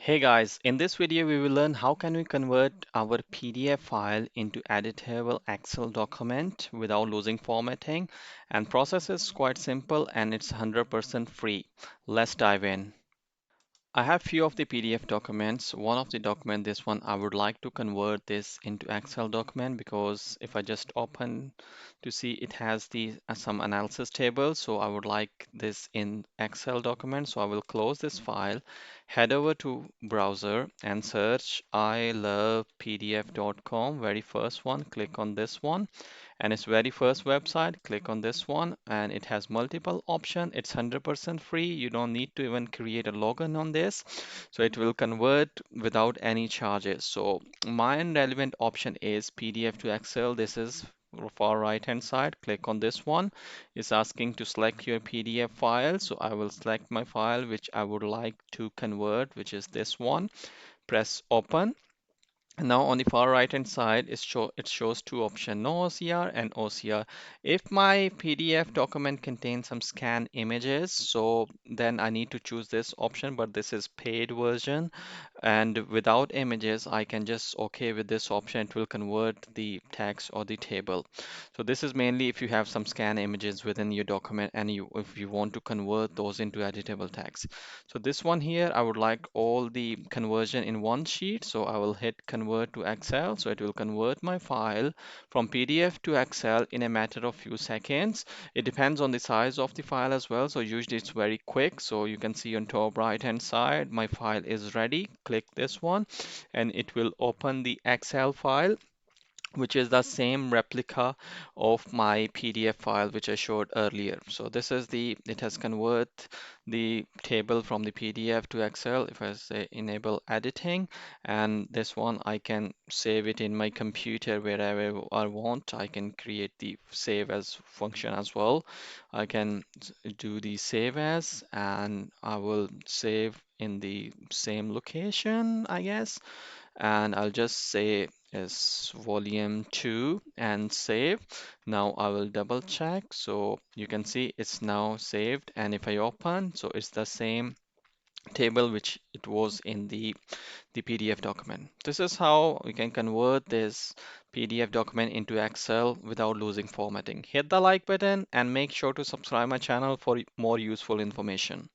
Hey guys, in this video we will learn how can we convert our PDF file into editable Excel document without losing formatting, and process is quite simple and it's 100% free. Let's dive in. I have few of the PDF documents. One of the document, this one, I would like to convert this into Excel document because if I just open to see it has the some analysis table. So I would like this in Excel document. So I will close this file, head over to browser and search I love PDF.com. Very first one, click on this one and its very first website, click on this one and it has multiple options. It's 100% free. You don't need to even create a login on this. So it will convert without any charges. So my relevant option is PDF to Excel. This is far right hand side. Click on this one. It's asking to select your PDF file. So I will select my file which I would like to convert, which is this one. Press open. Now on the far right hand side, it shows two options, no OCR and OCR. If my PDF document contains some scan images, so then I need to choose this option, but this is paid version. And without images, I can just okay with this option. It will convert the text or the table. So this is mainly if you have some scan images within your document and if you want to convert those into editable text. So this one here, I would like all the conversion in one sheet. So I will hit convert to Excel. So it will convert my file from PDF to Excel in a matter of few seconds. It depends on the size of the file as well. So usually it's very quick. So you can see on top right hand side, my file is ready. Click this one and it will open the Excel file, which is the same replica of my PDF file which I showed earlier. So this is it has convert the table from the PDF to Excel. If I say enable editing, and this one I can save it in my computer wherever I want. I can create the save as function as well. I can do the save as, and I will save in the same location, I guess, and I'll just say is volume 2 and save. Now I will double check. So you can see it's now saved. And if I open, so it's the same table which it was in the PDF document. This is how we can convert this PDF document into Excel without losing formatting. Hit the like button and make sure to subscribe my channel for more useful information.